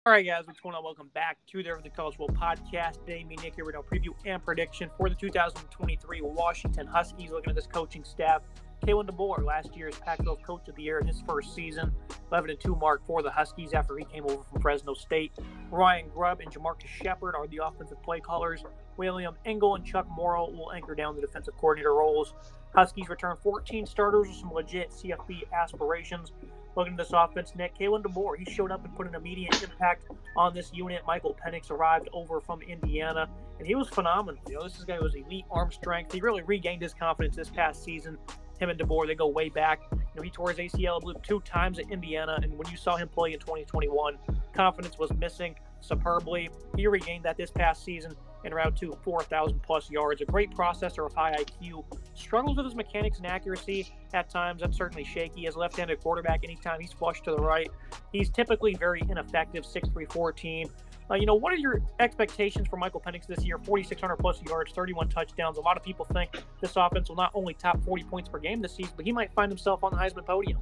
All right, guys, what's going on? Welcome back to the College Football Podcast. Today, me and Nick here with a preview and prediction for the 2023 Washington Huskies. Looking at this coaching staff, Kalen DeBoer, last year's Pac-12 Coach of the Year in his first season, 11-2 mark for the Huskies after he came over from Fresno State. Ryan Grubb and Jamarcus Shepard are the offensive play callers. William Engel and Chuck Morrow will anchor down the defensive coordinator roles. Huskies return 14 starters with some legit CFB aspirations. Looking at this offense, Nick, Kalen DeBoer, he showed up and put an immediate impact on this unit. Michael Penix arrived over from Indiana, and he was phenomenal. This guy was elite arm strength. He really regained his confidence this past season. Him and DeBoer, they go way back. He tore his ACL, I believe, 2 times at Indiana, and when you saw him play in 2021, confidence was missing superbly. He regained that this past season in round 2, 4,000-plus yards. A great processor of high IQ. Struggles with his mechanics and accuracy at times. That's certainly shaky. As a left-handed quarterback, anytime he's flushed to the right, he's typically very ineffective, 6'3", 14. What are your expectations for Michael Penix this year? 4,600-plus yards, 31 touchdowns. A lot of people think this offense will not only top 40 points per game this season, but he might find himself on the Heisman podium.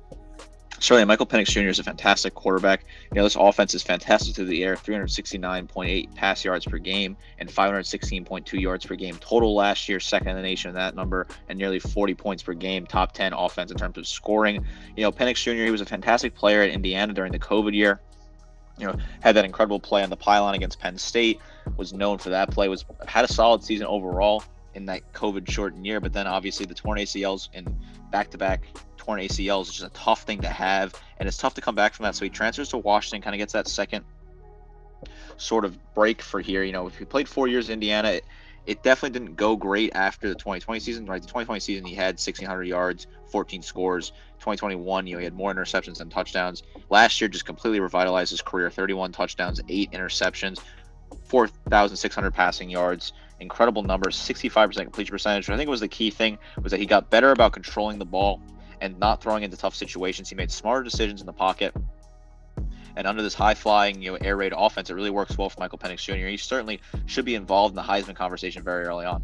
Certainly, Michael Penix Jr. is a fantastic quarterback. This offense is fantastic through the air, 369.8 pass yards per game and 516.2 yards per game total last year, second in the nation in that number, and nearly 40 points per game, top 10 offense in terms of scoring. Penix Jr., he was a fantastic player at Indiana during the COVID year. Had that incredible play on the pylon against Penn State, was known for that play, had a solid season overall in that COVID-shortened year, but then obviously the torn ACLs and back-to-back torn ACLs is just a tough thing to have, and it's tough to come back from that. So he transfers to Washington, kind of gets that second sort of break for here. If he played 4 years in Indiana, it definitely didn't go great after the 2020 season. Right, the 2020 season he had 1,600 yards, 14 scores. 2021, he had more interceptions than touchdowns. Last year just completely revitalized his career, 31 touchdowns, 8 interceptions, 4,600 passing yards. Incredible numbers, 65% completion percentage. I think it was the key thing was that he got better about controlling the ball and not throwing into tough situations. He made smarter decisions in the pocket. And under this high-flying, air raid offense, it really works well for Michael Penix Jr. He certainly should be involved in the Heisman conversation very early on.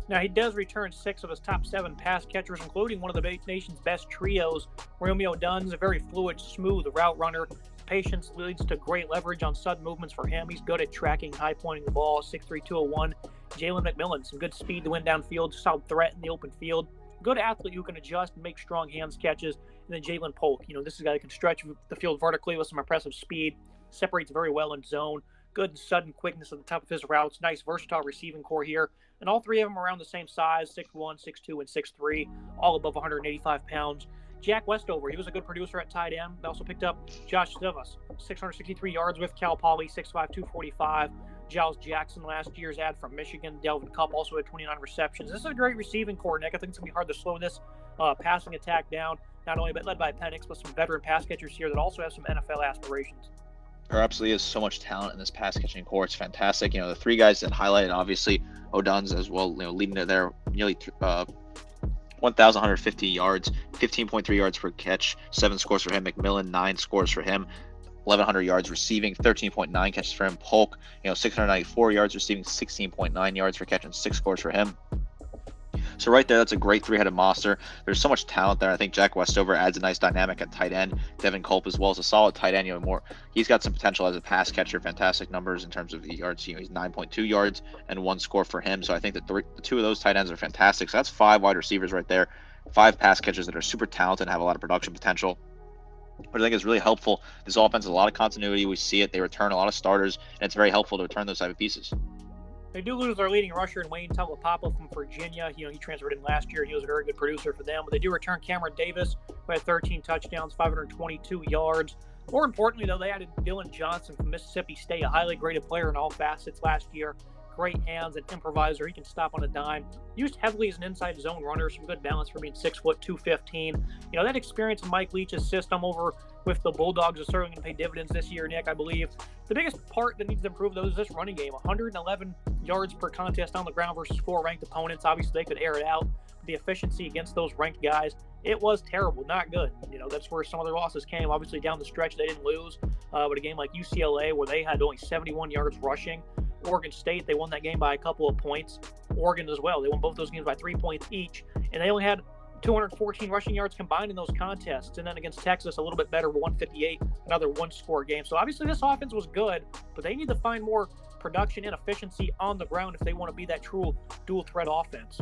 Now, he does return 6 of his top 7 pass catchers, including one of the nation's best trios. Romeo Dunn's a very fluid, smooth route runner. Patience leads to great leverage on sudden movements for him. He's good at tracking, high-pointing the ball, 6'3", 201. Jalen McMillan, some good speed to win downfield, solid threat in the open field. Good athlete who can adjust and make strong hands catches. And then Jalen Polk, this is a guy that can stretch the field vertically with some impressive speed, separates very well in zone, good and sudden quickness at the top of his routes, nice versatile receiving core here. And all 3 of them around the same size, 6'1", 6'2", and 6'3", all above 185 pounds. Jack Westover, he was a good producer at tight end. They also picked up Josh Sivas, 663 yards with Cal Poly, 6'5", 245. Giles Jackson, last year's ad from Michigan. Delvin Cup also had 29 receptions. This is a great receiving core, Nick. I think it's going to be hard to slow this passing attack down, not only led by Penix, but some veteran pass catchers here that also have some NFL aspirations. There absolutely is so much talent in this pass catching core. It's fantastic. The 3 guys that highlighted, obviously, O'Dunn's as well, leading to their nearly 1,150 yards, 15.3 yards per catch, 7 scores for him. McMillan, 9 scores for him. 1,100 yards receiving, 13.9 catches for him. Polk, 694 yards receiving, 16.9 yards for catch, and 6 scores for him. So right there, that's a great 3-headed monster. There's so much talent there. I think Jack Westover adds a nice dynamic at tight end. Devin Culp as well as a solid tight end. He's got some potential as a pass catcher. Fantastic numbers in terms of the yards. He's 9.2 yards and 1 score for him. So I think that the 2 of those tight ends are fantastic. So that's 5 wide receivers right there. 5 pass catchers that are super talented and have a lot of production potential. But I think it's really helpful. This offense has a lot of continuity. We see it. They return a lot of starters, and it's very helpful to return those type of pieces. They do lose their leading rusher in Wayne Talapapa from Virginia. He transferred in last year. He was a very good producer for them. But they do return Cameron Davis, who had 13 touchdowns, 522 yards. More importantly, though, they added Dylan Johnson from Mississippi State, a highly graded player in all facets last year. Great hands, an improviser. He can stop on a dime. Used heavily as an inside zone runner. Some good balance for being 6', 215. That experience in Mike Leach's system over with the Bulldogs is certainly going to pay dividends this year, Nick, I believe. The biggest part that needs to improve, though, is this running game. 111 yards per contest on the ground versus 4 ranked opponents. Obviously, they could air it out. The efficiency against those ranked guys, it was terrible, not good. That's where some of their losses came. Obviously, down the stretch, they didn't lose. But a game like UCLA, where they had only 71 yards rushing. Oregon State, they won that game by a couple of points. Oregon as well. They won both those games by 3 points each. And they only had 214 rushing yards combined in those contests. And then against Texas, a little bit better, 158, another one-score game. So obviously this offense was good, but they need to find more production and efficiency on the ground if they want to be that true dual-threat offense.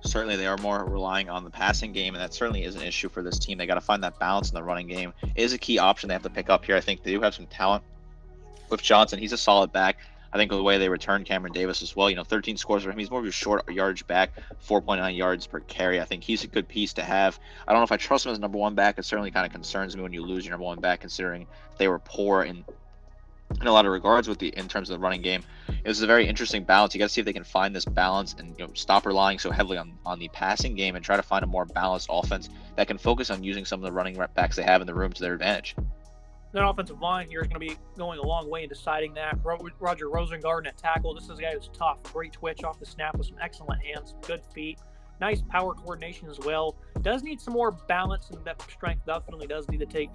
Certainly, they are more relying on the passing game, and that certainly is an issue for this team. They got to find that balance in the running game. It is a key option they have to pick up here. I think they do have some talent with Johnson. He's a solid back. I think the way they return Cameron Davis as well, 13 scores for him. He's more of a short yardage back, 4.9 yards per carry. I think he's a good piece to have. I don't know if I trust him as number one back. It certainly kind of concerns me when you lose your number one back, considering they were poor in a lot of regards in terms of the running game. It was a very interesting balance. You got to see if they can find this balance and stop relying so heavily on the passing game and try to find a more balanced offense that can focus on using some of the running backs they have in the room to their advantage. That offensive line here is going to be going a long way in deciding that. Roger Rosengarten at tackle. This is a guy who's tough. Great twitch off the snap with some excellent hands, good feet. Nice power coordination as well. Does need some more balance, and that strength definitely does need to take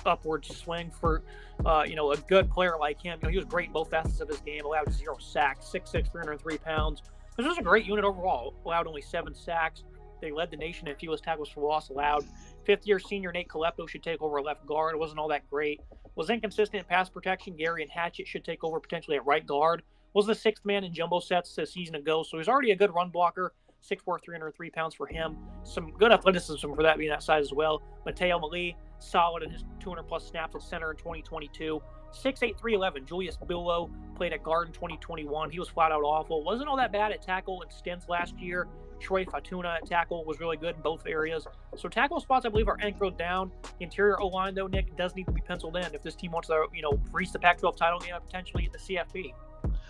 upward swing for a good player like him. He was great in both facets of his game. Allowed 0 sacks, 6'6", 303 pounds. This was a great unit overall. Allowed only 7 sacks. They led the nation in fewest tackles for loss allowed. Fifth-year senior Nate Kolepto should take over left guard. It wasn't all that great. Was inconsistent in pass protection. Gary and Hatchett should take over potentially at right guard. Was the 6th man in jumbo sets a season ago, so he's already a good run blocker. 6'4", 303 pounds for him. Some good athleticism for that being that size as well. Mateo Mali, solid in his 200-plus snaps at center in 2022. 6'8", 311. Julius Billow played at guard in 2021. He was flat-out awful. Wasn't all that bad at tackle in stints last year. Troy Fatuna at tackle was really good in both areas. So tackle spots, I believe, are anchored down. The interior O-line, though, Nick, does need to be penciled in if this team wants to, reach the Pac-12 title game and potentially at the CFP.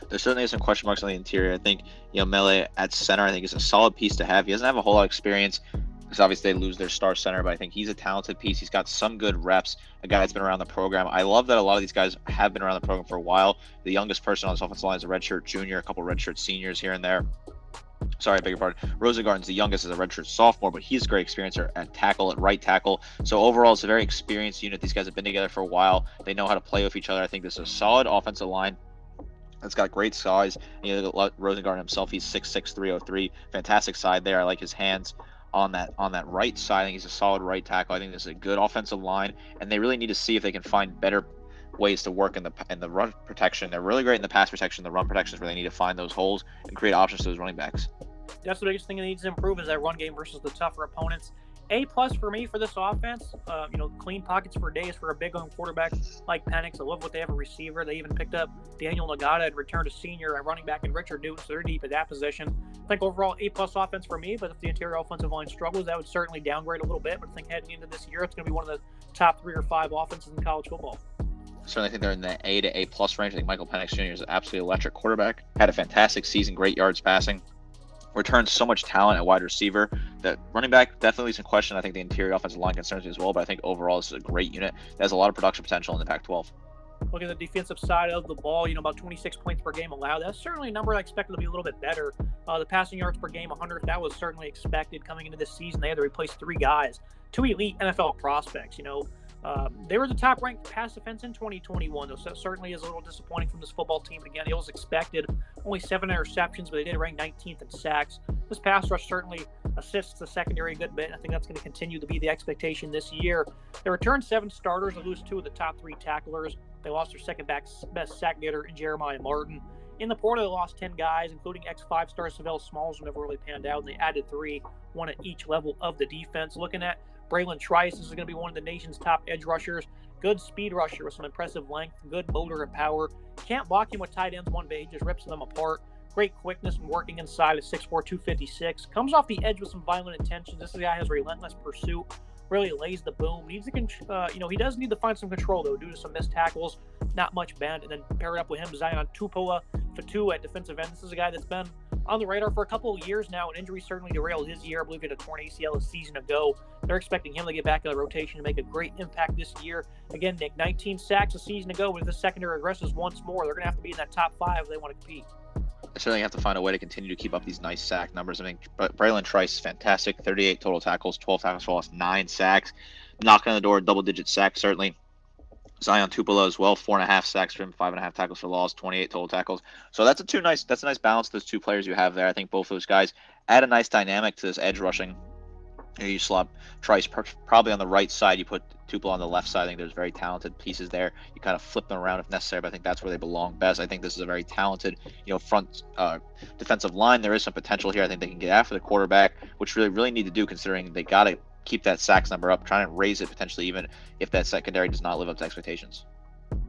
There certainly is some question marks on the interior. I think, Mele at center, I think is a solid piece to have. He doesn't have a whole lot of experience because obviously they lose their star center, but I think he's a talented piece. He's got some good reps, a guy that's been around the program. I love that a lot of these guys have been around the program for a while. The youngest person on this offensive line is a redshirt junior, a couple redshirt seniors here and there. Sorry, I beg your pardon. Rosengarten's the youngest as a redshirt sophomore, but he's a great experience at tackle, at right tackle. So overall, it's a very experienced unit. These guys have been together for a while. They know how to play with each other. I think this is a solid offensive line that's got great size. Rosengarten himself, he's 6'6", 303. Fantastic side there. I like his hands on that right side. I think he's a solid right tackle. I think this is a good offensive line, and they really need to see if they can find better ways to work in the run protection. They're really great in the pass protection. The run protection is where they need to find those holes and create options to those running backs. That's the biggest thing that needs to improve is that run game versus the tougher opponents. A+ for me for this offense. Clean pockets for days for a big on quarterback like Penix. I love what they have a receiver. They even picked up Daniel Nagata and returned a senior at running back and Richard Newton, so they're deep at that position. I think overall A+ offense for me, but if the interior offensive line struggles, that would certainly downgrade a little bit. But I think heading into this year, it's going to be one of the top 3 or 5 offenses in college football. Certainly think they're in the A to A+ range. I think Michael Penix Jr. is an absolutely electric quarterback. Had a fantastic season, great yards passing. Returns so much talent at wide receiver. That running back definitely some question. I think the interior offensive line concerns me as well, but I think overall this is a great unit that has a lot of production potential in the Pac-12. Look at the defensive side of the ball, about 26 points per game allowed. That's certainly a number I expected to be a little bit better. The passing yards per game, 100, that was certainly expected coming into this season. They had to replace 3 guys, 2 elite NFL prospects, They were the top-ranked pass defense in 2021, though, so that certainly is a little disappointing from this football team. But again, it was expected. Only 7 interceptions, but they did rank 19th in sacks. This pass rush certainly assists the secondary a good bit. I think that's going to continue to be the expectation this year. They returned 7 starters and lose 2 of the top 3 tacklers. They lost their second best sack getter in Jeremiah Martin. In the portal, they lost 10 guys, including ex-5-star Savell Smalls, who never really panned out, and they added 3, 1 at each level of the defense. Looking at Braylon Trice, this is going to be one of the nation's top edge rushers. Good speed rusher with some impressive length, good motor and power. Can't block him with tight ends one bit. He just rips them apart. Great quickness and working inside at 6'4", 256. Comes off the edge with some violent intentions. This guy has relentless pursuit. Really lays the boom. Needs to, he does need to find some control, though, due to some missed tackles. Not much bend. And then pair it up with him, Zion Tupola Fatu at defensive end. This is a guy that's been on the radar for a couple of years now. An injury certainly derailed his year. I believe he had a torn ACL a season ago. They're expecting him to get back in the rotation and make a great impact this year. Again, Nick, 19 sacks a season ago. With the secondary regresses once more, they're going to have to be in that top 5 if they want to compete. They certainly have to find a way to continue to keep up these nice sack numbers. I mean, Braylon Trice is fantastic. 38 total tackles, 12 tackles for loss, 9 sacks. Knocking on the door, double-digit sacks, certainly. Zion Tupola as well, 4.5 sacks for him, 5.5 tackles for loss, 28 total tackles. So that's a nice balance, those 2 players you have there. I think both those guys add a nice dynamic to this edge rushing You slot Trice probably on the right side. You put Tupelo on the left side. I think there's very talented pieces there. You kind of flip them around if necessary, but I think that's where they belong best. I think this is a very talented, front defensive line. There is some potential here. I think they can get after the quarterback, which really need to do considering they got to keep that sacks number up, trying to raise it potentially even if that secondary does not live up to expectations.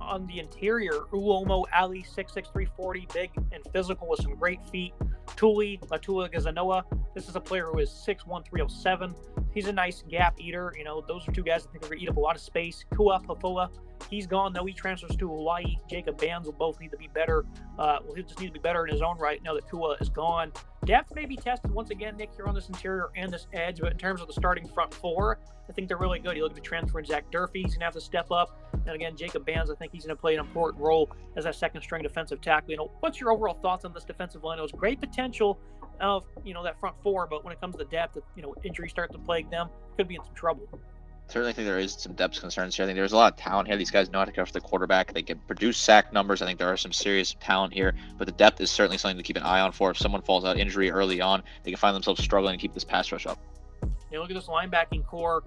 On the interior, Uomo Ali, 6'6", 340, big and physical with some great feet. Latula Gazanoa, this is a player who is 6'1", 307. He's a nice gap eater. Those are two guys that think they're going to eat up a lot of space. Kua Pafola, he's gone, though. He transfers to Hawaii. Jacob Bands will both need to be better. He'll just need to be better in his own right now that Kua is gone. Depth may be tested once again, Nick, here on this interior and this edge, but in terms of the starting front four, I think they're really good. You look at the transfer in Zach Durfee, he's going to have to step up. And again, Jacob Bands, I think he's going to play an important role as that second-string defensive tackle. What's your overall thoughts on this defensive line? It was great potential of, that front four, but when it comes to depth, injuries start to plague them, could be in some trouble. Certainly think there is some depth concerns here. I think there's a lot of talent here. These guys know how to go for the quarterback. They can produce sack numbers. I think there are some serious talent here, but the depth is certainly something to keep an eye on for. If someone falls out injury early on, they can find themselves struggling to keep this pass rush up. Look at this linebacking core.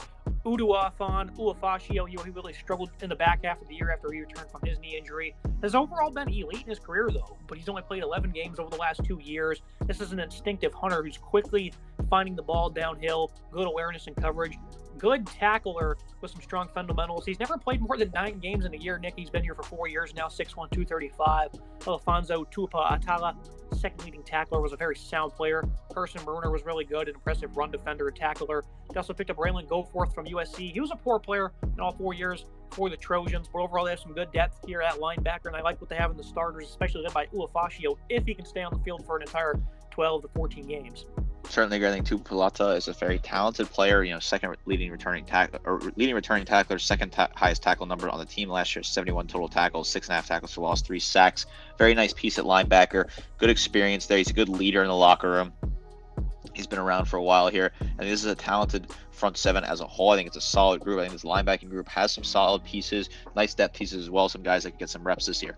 Uduafon, Uafashio, he really struggled in the back half of the year after he returned from his knee injury. Has overall been elite in his career, though, but he's only played 11 games over the last 2 years. This is an instinctive hunter who's quickly finding the ball downhill, good awareness and coverage, good tackler with some strong fundamentals. He's never played more than 9 games in a year, Nick. He's been here for 4 years now, 6'1", 235. Alfonso Tupa Atala, second leading tackler, was a very sound player. Carson Bruner was really good, an impressive run defender and tackler. They also picked up Raylan Goforth from USC. He was a poor player in all 4 years for the Trojans, but overall they have some good depth here at linebacker, and I like what they have in the starters, especially led by Uafashio, if he can stay on the field for an entire 12 to 14 games. Certainly agree. I think Tupulata is a very talented player. Second leading returning tackler, second highest tackle number on the team last year, 71 total tackles, 6.5 tackles for loss, 3 sacks. Very nice piece at linebacker. Good experience there. He's a good leader in the locker room. He's been around for a while here, and this is a talented front seven as a whole. I think it's a solid group. I think this linebacking group has some solid pieces, nice depth pieces as well. Some guys that can get some reps this year.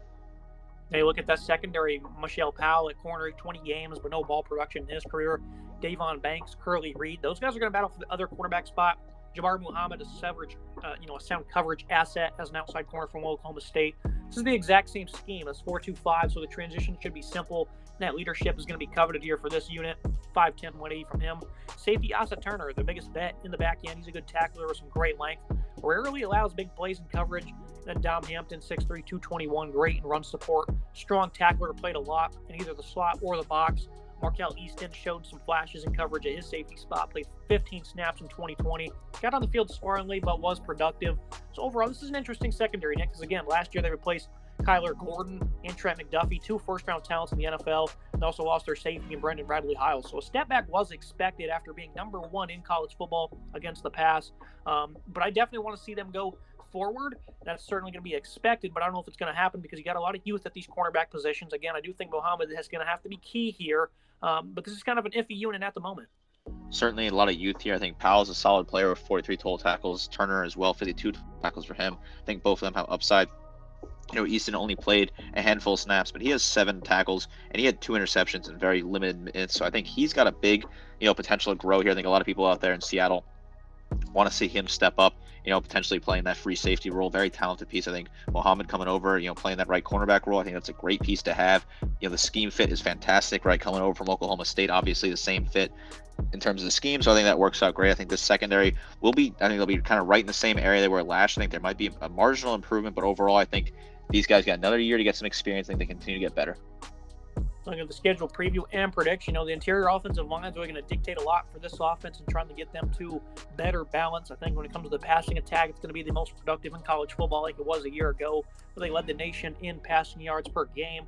They look at that secondary. Michelle Powell at corner, 20 games, but no ball production in his career. Davon Banks, Curly Reed. Those guys are going to battle for the other quarterback spot. Jabbar Muhammad, a sound coverage asset as an outside corner from Oklahoma State. This is the exact same scheme as 4-2-5, so the transition should be simple. And that leadership is going to be coveted here for this unit. 5'10", 180 from him. Safety Asa Turner, the biggest bet in the back end. He's a good tackler with some great length. Rarely allows big plays in coverage. Then Dom Hampton, 6'3", 221, great in run support. Strong tackler, played a lot in either the slot or the box. Markel Easton showed some flashes in coverage at his safety spot, played 15 snaps in 2020. Got on the field sparingly, but was productive. So overall, this is an interesting secondary, Nick, because again, last year they replaced Kyler Gordon and Trent McDuffie, 2 first-round talents in the NFL, and also lost their safety in Brendan Bradley-Hiles. So a step back was expected after being number 1 in college football against the pass. But I definitely want to see them go forward. That's certainly going to be expected, but I don't know if it's going to happen because you got a lot of youth at these cornerback positions. Again, I do think Muhammad is going to have to be key here, but this is kind of an iffy unit at the moment. Certainly a lot of youth here. I think Powell's a solid player with 43 total tackles. Turner as well, 52 tackles for him. I think both of them have upside. Easton only played a handful of snaps, but he has 7 tackles, and he had 2 interceptions in very limited minutes. So I think he's got a big, potential to grow here. I think a lot of people out there in Seattle want to see him step up, potentially playing that free safety role. Very talented piece. I think Muhammad coming over, playing that right cornerback role, I think that's a great piece to have. The scheme fit is fantastic, right? Coming over from Oklahoma State, obviously the same fit in terms of the scheme, so I think that works out great. I think this secondary they'll be kind of right in the same area they were last year. I think there might be a marginal improvement, but overall, I think these guys got another year to get some experience. I think they continue to get better. Looking at the schedule preview and prediction, the interior offensive lines are going to dictate a lot for this offense and trying to get them to better balance. I think when it comes to the passing attack, it's going to be the most productive in college football like it was a year ago, where they led the nation in passing yards per game.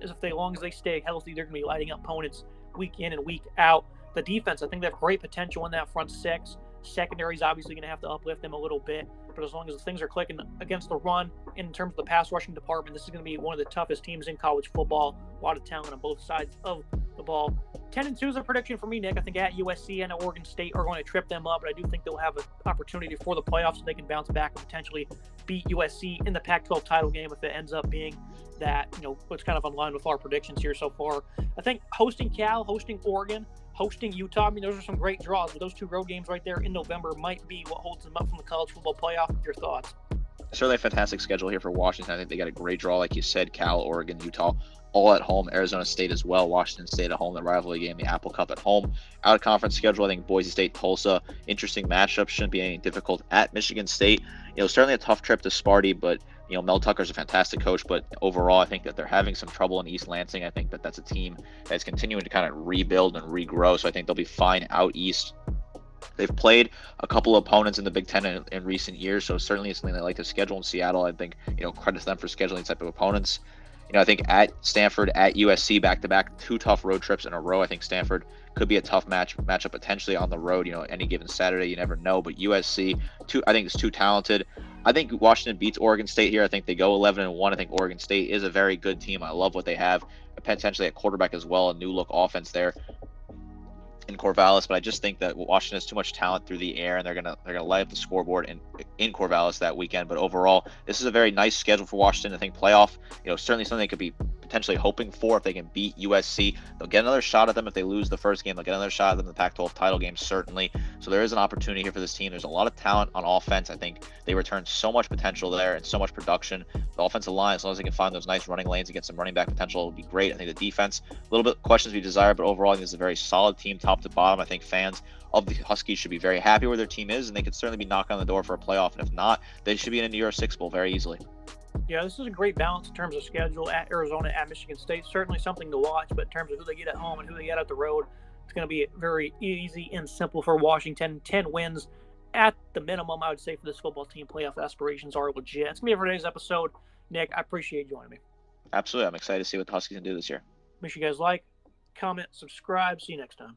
As long as they stay healthy, they're going to be lighting up opponents week in and week out. The defense, I think they have great potential in that front 6. Secondary is obviously going to have to uplift them a little bit, but as long as things are clicking against the run, in terms of the pass rushing department, this is going to be one of the toughest teams in college football. A lot of talent on both sides of the ball. 10-2 is a prediction for me, Nick. I think at USC and at Oregon State are going to trip them up, but I do think they'll have an opportunity for the playoffs so they can bounce back and potentially beat USC in the Pac-12 title game if it ends up being that, what's kind of in line with our predictions here so far. I think hosting Cal, hosting Oregon, hosting Utah. I mean, those are some great draws, but those 2 road games right there in November might be what holds them up from the college football playoff. Your thoughts? Certainly a fantastic schedule here for Washington. I think they got a great draw, like you said, Cal, Oregon, Utah, all at home. Arizona State as well. Washington State at home, the rivalry game, the Apple Cup at home. Out of conference schedule, I think Boise State, Tulsa, interesting matchup. Shouldn't be any difficult at Michigan State. Certainly a tough trip to Sparty, but Mel Tucker's a fantastic coach, but overall, I think that they're having some trouble in East Lansing. I think that that's a team that's continuing to kind of rebuild and regrow, so I think they'll be fine out east. They've played a couple of opponents in the Big Ten in recent years, so certainly it's something they like to schedule in Seattle. I think, credit to them for scheduling type of opponents. I think at Stanford, at USC, back-to-back, 2 tough road trips in a row. I think Stanford could be a tough matchup potentially on the road. Any given Saturday, you never know. But USC, I think it's too talented. I think Washington beats Oregon State here. I think they go 11-1. I think Oregon State is a very good team. I love what they have, potentially at quarterback as well, a new look offense there in Corvallis, but I just think that Washington has too much talent through the air, and they're gonna light up the scoreboard in Corvallis that weekend. But overall, this is a very nice schedule for Washington. I think playoff, certainly something they could be potentially hoping for if they can beat USC. They'll get another shot at them if they lose the first game. They'll get another shot at them in the Pac-12 title game, certainly. So there is an opportunity here for this team. There's a lot of talent on offense. I think they return so much potential there and so much production. The offensive line, as long as they can find those nice running lanes and get some running back potential, will be great. I think the defense, a little bit questions we desire, but overall, I think this is a very solid team, top to bottom. I think fans of the Huskies should be very happy where their team is, and they could certainly be knocking on the door for a playoff. And if not, they should be in a New Year's Six Bowl very easily. Yeah, this is a great balance in terms of schedule at Arizona, at Michigan State. Certainly something to watch, but in terms of who they get at home and who they get at the road, it's going to be very easy and simple for Washington. 10 wins at the minimum, I would say, for this football team. Playoff aspirations are legit. It's going to be it for today's episode. Nick, I appreciate you joining me. Absolutely. I'm excited to see what the Huskies can do this year. Make sure you guys like, comment, subscribe. See you next time.